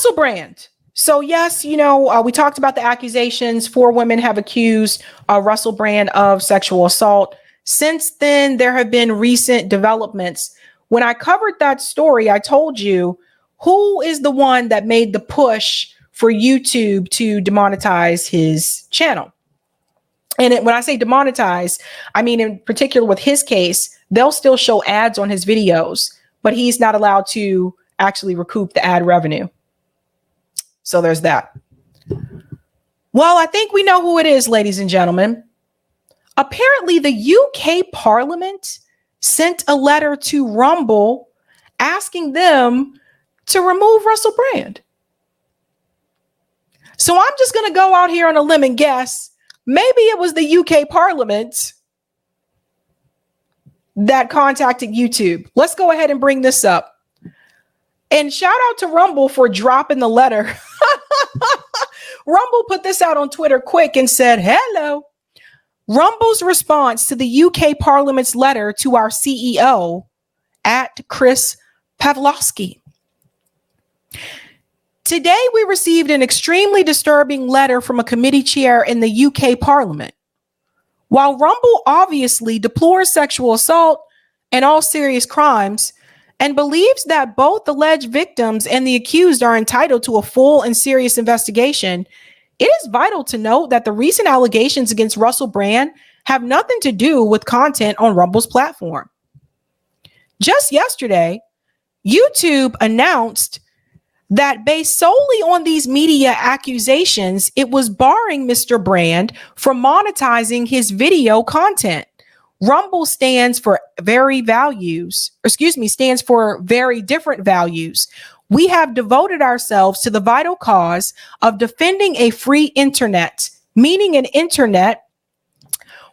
Russell Brand. So yes, we talked about the accusations. 4 women have accused Russell Brand of sexual assault. Since then, there have been recent developments. When I covered that story, I told you who is the one that made the push for YouTube to demonetize his channel. And when I say demonetize, I mean, in particular with his case, they'll still show ads on his videos, but he's not allowed to actually recoup the ad revenue. So there's that. Well, I think we know who it is, ladies and gentlemen. Apparently, the UK Parliament sent a letter to Rumble asking them to remove Russell Brand. So I'm just going to go out here on a limb and guess maybe it was the UK Parliament that contacted YouTube. Let's go ahead and bring this up. And shout out to Rumble for dropping the letter. Rumble put this out on Twitter quick and said, hello. Rumble's response to the UK Parliament's letter to our CEO at Chris Pavlovski. Today, we received an extremely disturbing letter from a committee chair in the UK Parliament. While Rumble obviously deplores sexual assault and all serious crimes and believes that both alleged victims and the accused are entitled to a full and serious investigation, it is vital to note that the recent allegations against Russell Brand have nothing to do with content on Rumble's platform. Just yesterday, YouTube announced that based solely on these media accusations, it was barring Mr. Brand from monetizing his video content. Rumble stands for very different values. We have devoted ourselves to the vital cause of defending a free internet, meaning an internet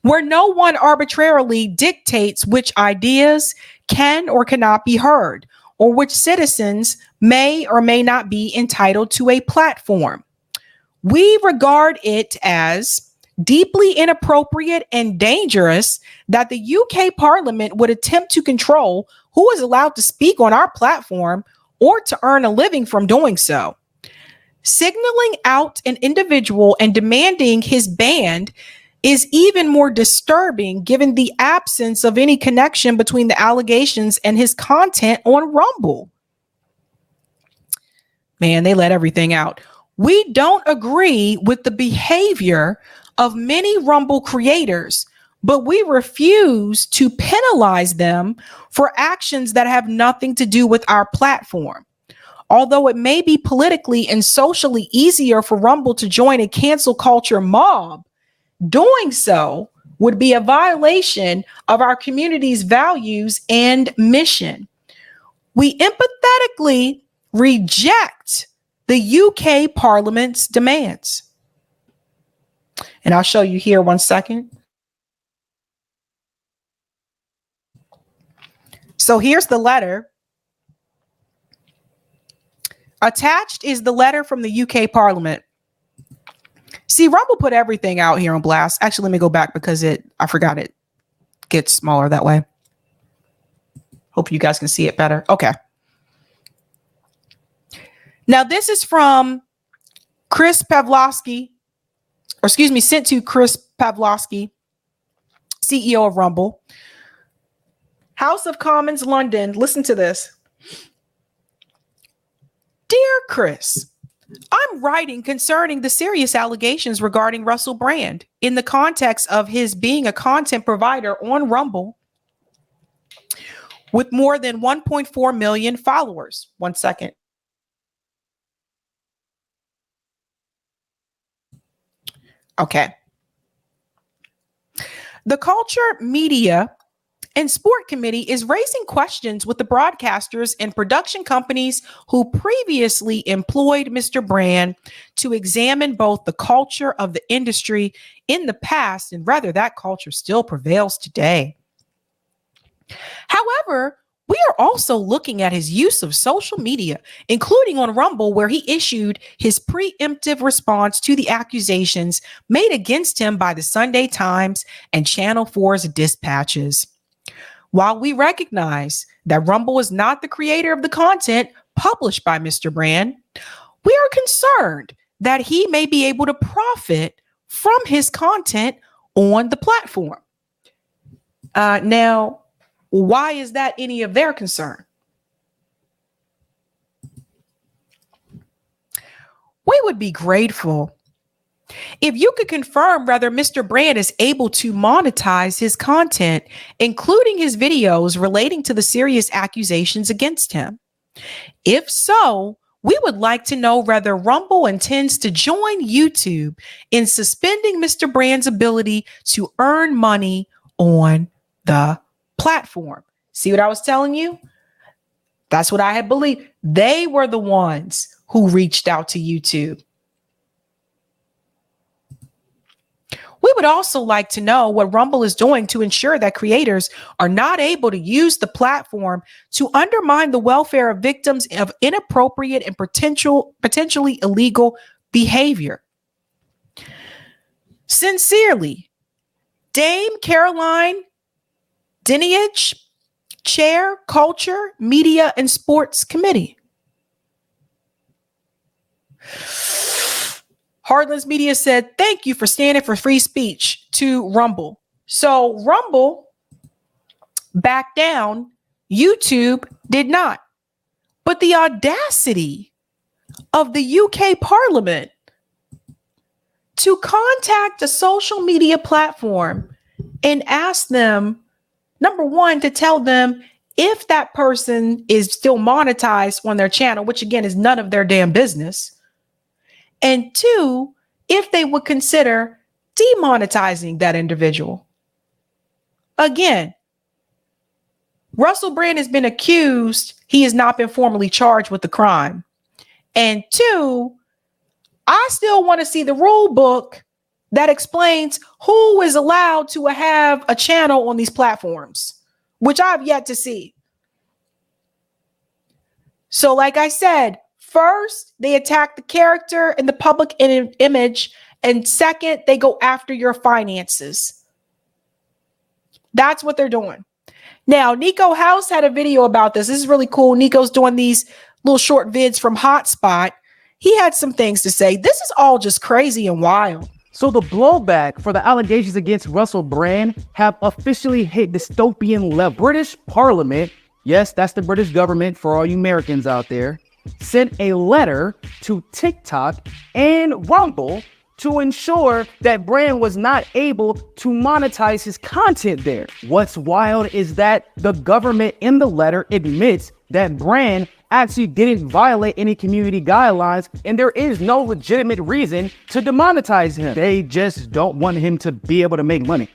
where no one arbitrarily dictates which ideas can or cannot be heard, or which citizens may or may not be entitled to a platform. We regard it as deeply inappropriate and dangerous that the UK Parliament would attempt to control who is allowed to speak on our platform or to earn a living from doing so. Signaling out an individual and demanding his ban is even more disturbing given the absence of any connection between the allegations and his content on Rumble. Man, they let everything out. We don't agree with the behavior of many Rumble creators, but we refuse to penalize them for actions that have nothing to do with our platform. Although it may be politically and socially easier for Rumble to join a cancel culture mob, doing so would be a violation of our community's values and mission. We empathetically reject the UK Parliament's demands. And I'll show you here 1 second. So here's the letter. Attached is the letter from the UK Parliament. See, Rumble put everything out here on blast. Actually, let me go back because I forgot it gets smaller that way. Hope you guys can see it better. Okay. Now, this is from Chris Pavlovski, sent to Chris Pavlovski, CEO of Rumble. House of Commons, London. Listen to this. Dear Chris, I'm writing concerning the serious allegations regarding Russell Brand in the context of his being a content provider on Rumble with more than 1.4 million followers. 1 second. Okay. The Culture, Media, and Sport Committee is raising questions with the broadcasters and production companies who previously employed Mr. Brand to examine both the culture of the industry in the past and whether that culture still prevails today. However, we are also looking at his use of social media, including on Rumble, where he issued his preemptive response to the accusations made against him by the Sunday Times and Channel 4's dispatches. While we recognize that Rumble is not the creator of the content published by Mr. Brand, we are concerned that he may be able to profit from his content on the platform. Now, why is that any of their concern? We would be grateful if you could confirm whether Mr. Brand is able to monetize his content, including his videos relating to the serious accusations against him. If so, we would like to know whether Rumble intends to join YouTube in suspending Mr. Brand's ability to earn money on the platform. See what I was telling you? That's what I had believed. They were the ones who reached out to YouTube. We would also like to know what Rumble is doing to ensure that creators are not able to use the platform to undermine the welfare of victims of inappropriate and potentially illegal behavior. Sincerely, Dame Caroline Diniage, Chair, Culture, Media, and Sports Committee. Heartlands Media said, thank you for standing for free speech to Rumble. So Rumble backed down. YouTube did not. But the audacity of the UK Parliament to contact a social media platform and ask them, number one, to tell them if that person is still monetized on their channel, which again is none of their damn business. And two, if they would consider demonetizing that individual. Again, Russell Brand has been accused. He has not been formally charged with the crime. And two, I still want to see the rule book that explains who is allowed to have a channel on these platforms, which I've yet to see. So like I said, first, they attack the character and the public image. And second, they go after your finances. That's what they're doing. Now, Nico House had a video about this. This is really cool. Nico's doing these little short vids from Hotspot. He had some things to say. This is all just crazy and wild. So the blowback for the allegations against Russell Brand have officially hit dystopian level. British Parliament, yes, that's the British government for all you Americans out there, sent a letter to TikTok and Rumble to ensure that Brand was not able to monetize his content there. What's wild is that the government in the letter admits that Brand actually didn't violate any community guidelines and there is no legitimate reason to demonetize him. They just don't want him to be able to make money.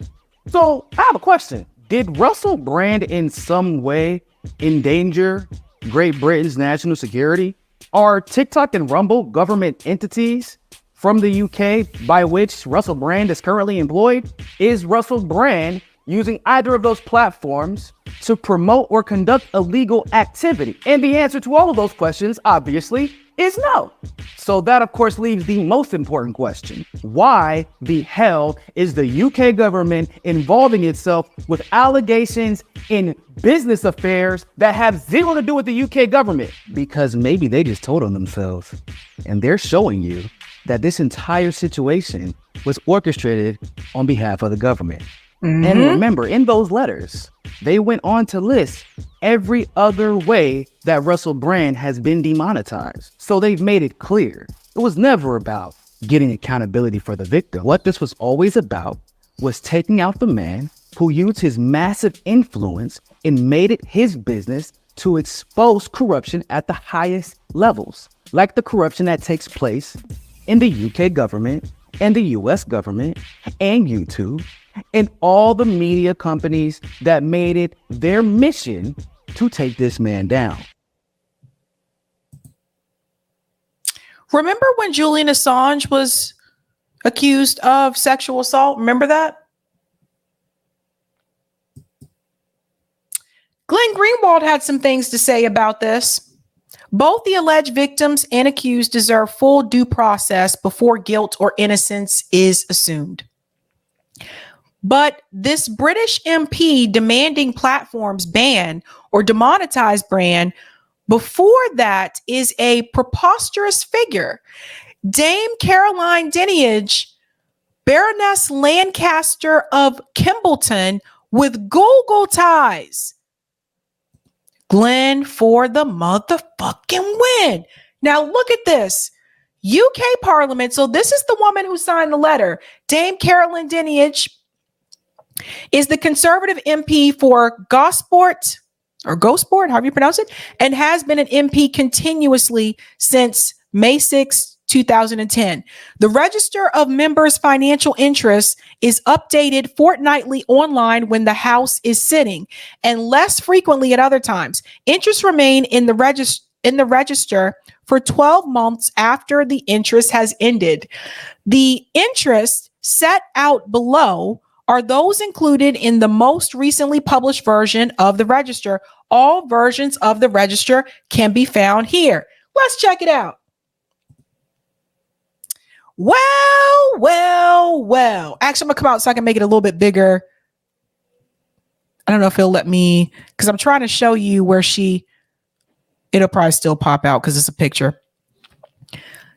So I have a question. Did Russell Brand in some way endanger Great Britain's national security? Are TikTok and Rumble government entities from the UK by which Russell Brand is currently employed? Is Russell Brand using either of those platforms to promote or conduct illegal activity? And the answer to all of those questions, obviously, is no. So that, of course, leaves the most important question. Why the hell is the UK government involving itself with allegations in business affairs that have zero to do with the UK government? Because maybe they just told on themselves and they're showing you that this entire situation was orchestrated on behalf of the government. Mm-hmm. And remember, in those letters, they went on to list every other way that Russell Brand has been demonetized. So they've made it clear it was never about getting accountability for the victim. What this was always about was taking out the man who used his massive influence and made it his business to expose corruption at the highest levels, like the corruption that takes place in the UK government and the US government and YouTube and all the media companies that made it their mission to take this man down. Remember when Julian Assange was accused of sexual assault? Remember that? Glenn Greenwald had some things to say about this. Both the alleged victims and accused deserve full due process before guilt or innocence is assumed. But this British MP demanding platforms ban or demonetize Brand Before that is a preposterous figure, Dame Caroline Dinenage, Baroness Lancaster of Kimbleton, with Google ties. Glenn for the motherfucking win. Now look at this. UK Parliament. So this is the woman who signed the letter. Dame Caroline Dinenage is the Conservative MP for Gosport, however you pronounce it, and has been an MP continuously since May 6, 2010. The Register of Members' Financial Interests is updated fortnightly online when the House is sitting, and less frequently at other times. Interests remain in the register for 12 months after the interest has ended. The interests set out below are those included in the most recently published version of the register. All versions of the register can be found here. Let's check it out. Well. Actually, I'm gonna come out so I can make it a little bit bigger. I don't know if he'll let me, because I'm trying to show you where it'll probably still pop out because it's a picture.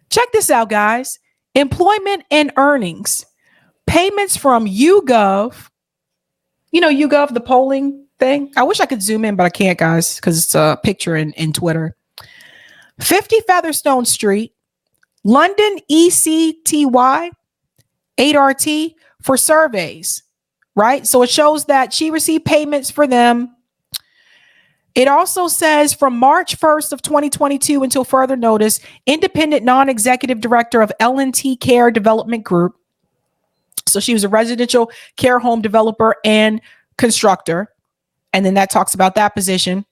Check this out, guys. Employment and earnings. Payments from YouGov. You know, YouGov, the polling thing. I wish I could zoom in, but I can't, guys, because it's a picture in Twitter. 50 Featherstone Street, London ECTY, 8RT for surveys, right? So it shows that she received payments for them. It also says from March 1st of 2022 until further notice, independent non-executive director of L&T Care Development Group. So she was a residential care home developer and constructor. And then that talks about that position.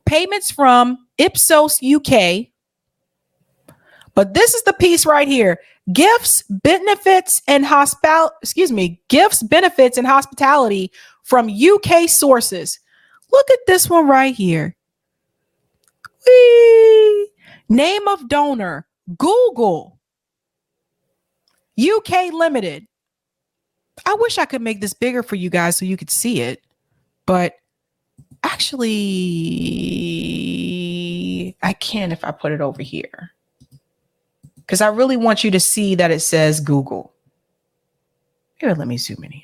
Payments from Ipsos UK. But this is the piece right here. Gifts, benefits, and hospitality from UK sources. Look at this one right here. Whee! Name of donor, Google. UK Limited. I wish I could make this bigger for you guys so you could see it. But actually, I can if I put it over here. Because I really want you to see that it says Google. Here, let me zoom in here.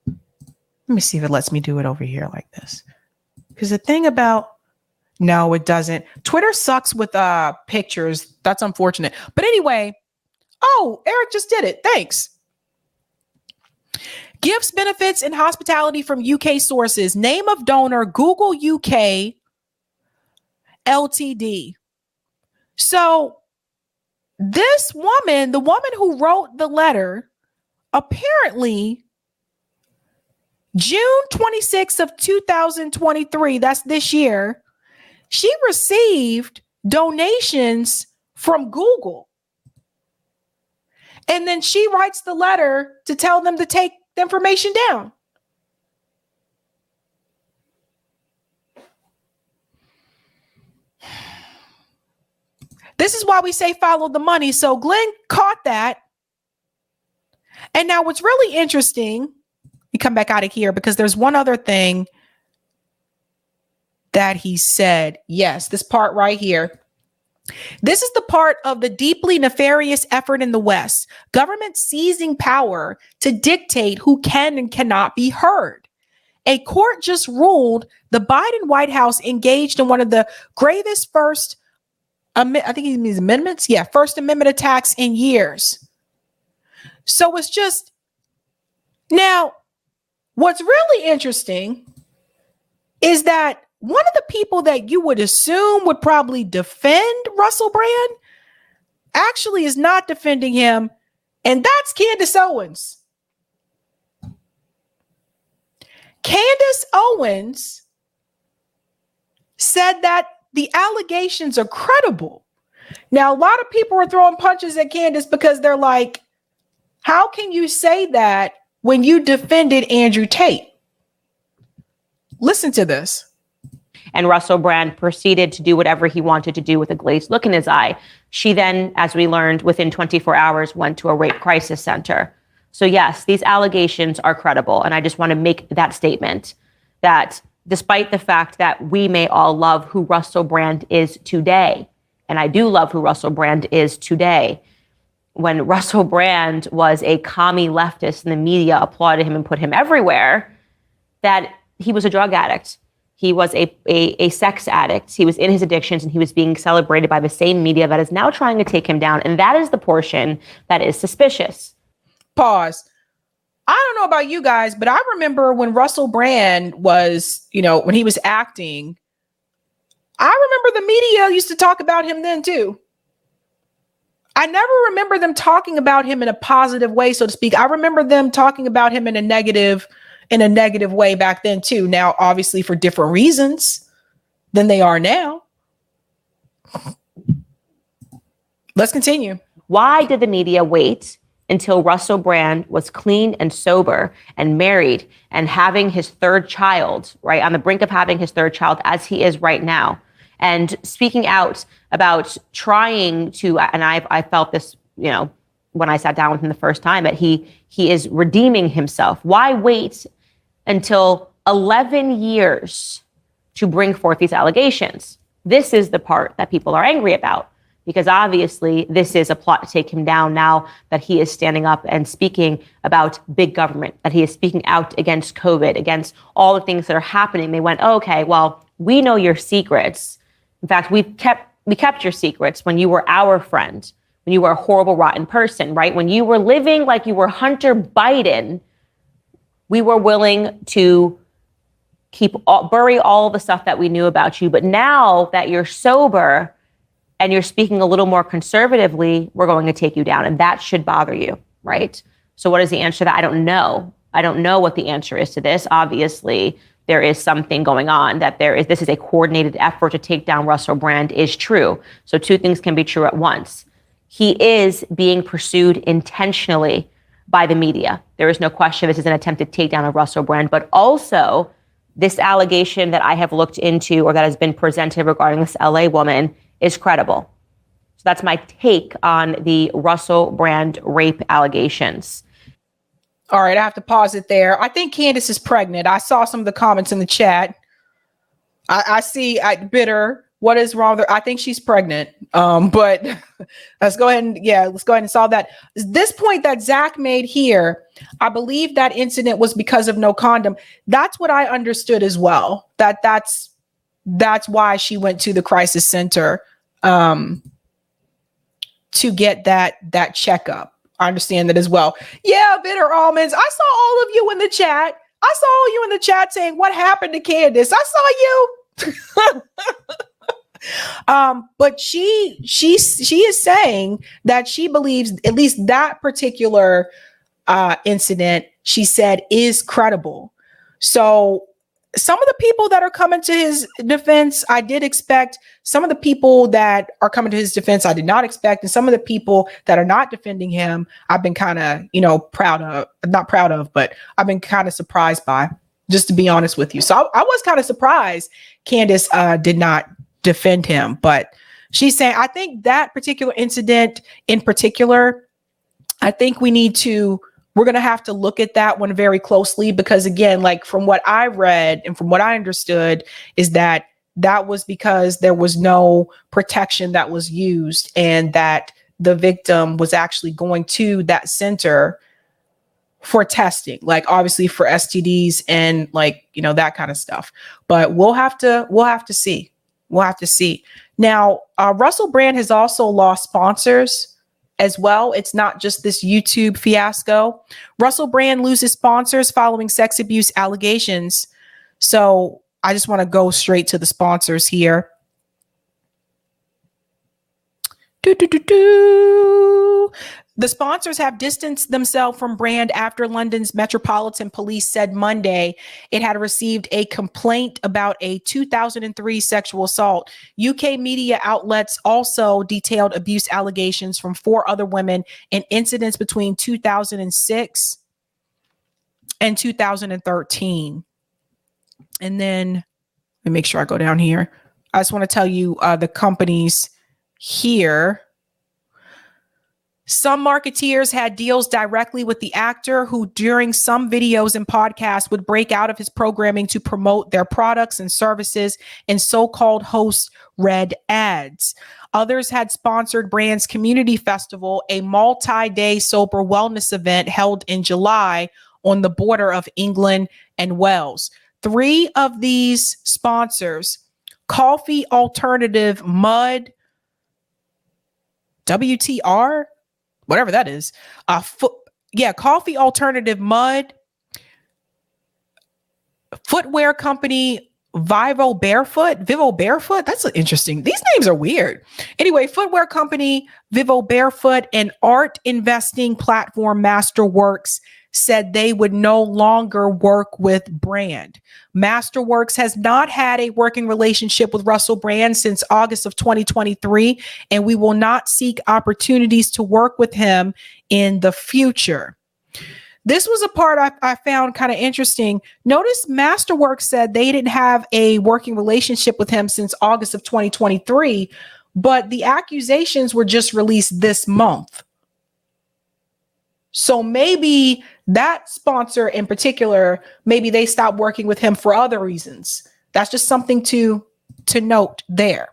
Let me see if it lets me do it over here like this. Because the thing about, no, it doesn't. Twitter sucks with pictures. That's unfortunate. But anyway, oh, Eric just did it. Thanks. Gifts, benefits, and hospitality from UK sources. Name of donor, Google UK Ltd. So this woman, the woman who wrote the letter, apparently June 26th of 2023, that's this year, she received donations from Google. And then she writes the letter to tell them to take the information down. This is why we say follow the money. So Glenn caught that. And now what's really interesting, we come back out of here because there's one other thing that he said. Yes, this part right here. This is the part of the deeply nefarious effort in the West, government seizing power to dictate who can and cannot be heard. A court just ruled the Biden White House engaged in one of the gravest First Amendment attacks in years. So it's just, now, what's really interesting is that one of the people that you would assume would probably defend Russell Brand actually is not defending him, and that's Candace Owens. Candace Owens said that the allegations are credible. Now, a lot of people are throwing punches at Candace because they're like, how can you say that when you defended Andrew Tate? Listen to this. And Russell Brand proceeded to do whatever he wanted to do with a glazed look in his eye. She then, as we learned, within 24 hours, went to a rape crisis center. So yes, these allegations are credible. And I just want to make that statement that despite the fact that we may all love who Russell Brand is today. And I do love who Russell Brand is today. When Russell Brand was a commie leftist and the media applauded him and put him everywhere, that he was a drug addict. He was a sex addict. He was in his addictions and he was being celebrated by the same media that is now trying to take him down. And that is the portion that is suspicious. Pause. I don't know about you guys, but I remember when Russell Brand was, when he was acting, I remember the media used to talk about him then too. I never remember them talking about him in a positive way, so to speak. I remember them talking about him in a negative way back then too. Now, obviously for different reasons than they are now. Let's continue. Why did the media wait until Russell Brand was clean and sober and married and having his third child, right? On the brink of having his third child as he is right now. And speaking out about trying to, and I felt this, when I sat down with him the first time, that he is redeeming himself. Why wait until 11 years to bring forth these allegations? This is the part that people are angry about, because obviously this is a plot to take him down now that he is standing up and speaking about big government, that he is speaking out against COVID, against all the things that are happening. They went, okay, well, we know your secrets. In fact, we kept your secrets when you were our friend, when you were a horrible, rotten person, right? When you were living like you were Hunter Biden, we were willing to bury all the stuff that we knew about you. But now that you're sober and you're speaking a little more conservatively, we're going to take you down. And that should bother you, right? So what is the answer to that? I don't know. I don't know what the answer is to this. Obviously, there is something going on, that this is a coordinated effort to take down Russell Brand is true. So two things can be true at once. He is being pursued intentionally by the media. There is no question this is an attempted takedown of Russell Brand, but also this allegation that I have looked into or that has been presented regarding this LA woman is credible. So that's my take on the Russell Brand rape allegations. All right, I have to pause it there. I think Candace is pregnant. I saw some of the comments in the chat. I see Bitter. What is wrong with her? I think she's pregnant. But let's go ahead and solve that. This point that Zach made here, I believe that incident was because of no condom. That's what I understood as well. That's why she went to the crisis center to get that checkup. I understand that as well. Yeah, Bitter Almonds. I saw all of you in the chat. I saw all you in the chat saying, what happened to Candace? I saw you. But she is saying that she believes at least that particular incident, she said, is credible. So some of the people that are coming to his defense, I did expect. Some of the people that are coming to his defense, I did not expect. And some of the people that are not defending him, I've been kind of, not proud of, but I've been kind of surprised by, just to be honest with you. So I was kind of surprised Candace did not defend him. But she's saying, I think that particular incident in particular, I think we're going to have to look at that one very closely, because again, like from what I read and from what I understood is that was because there was no protection that was used, and that the victim was actually going to that center for testing, like obviously for STDs and that kind of stuff. But we'll have to see. We'll have to see. Now, Russell Brand has also lost sponsors as well. It's not just this YouTube fiasco. Russell Brand loses sponsors following sex abuse allegations. So I just want to go straight to the sponsors here. The sponsors have distanced themselves from Brand after London's Metropolitan Police said Monday it had received a complaint about a 2003 sexual assault. UK media outlets also detailed abuse allegations from 4 other women in incidents between 2006 and 2013. And then let me make sure I go down here. I just want to tell you the companies here. Some marketeers had deals directly with the actor, who during some videos and podcasts would break out of his programming to promote their products and services in so-called host-read ads. Others had sponsored Brand's Community Festival, a multi-day sober wellness event held in July on the border of England and Wales. 3 of these sponsors, Coffee Alternative Mud, WTR, whatever that is, Coffee Alternative Mud, footwear company Vivo Barefoot. That's interesting. These names are weird. Anyway, footwear company Vivo Barefoot and art investing platform Masterworks said they would no longer work with Brand. Masterworks has not had a working relationship with Russell Brand since August of 2023, and we will not seek opportunities to work with him in the future. This was a part I found kind of interesting. Notice Masterworks said they didn't have a working relationship with him since August of 2023, but the accusations were just released this month. So maybe that sponsor in particular, maybe they stopped working with him for other reasons. That's just something to note there.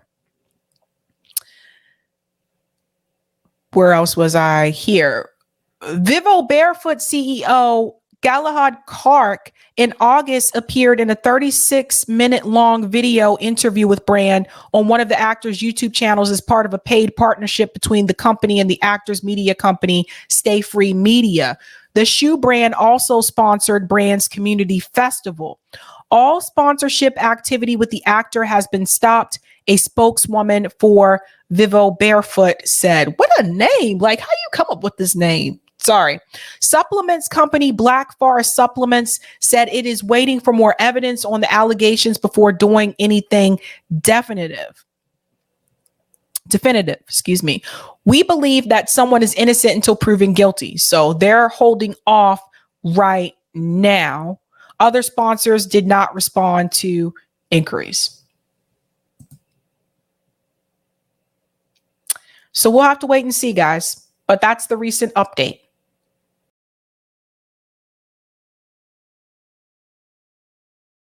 Where else was I here? Vivo Barefoot CEO Galahad Clark in August appeared in a 36-minute long video interview with Brand on one of the actor's YouTube channels as part of a paid partnership between the company and the actor's media company, Stay Free Media. The shoe brand also sponsored Brand's Community Festival. All sponsorship activity with the actor has been stopped, a spokeswoman for Vivo Barefoot said. What a name. Like, how you come up with this name? Sorry. Supplements company Black Forest Supplements said it is waiting for more evidence on the allegations before doing anything definitive. We believe that someone is innocent until proven guilty. So they're holding off right now. Other sponsors did not respond to inquiries. So we'll have to wait and see, guys. But that's the recent update.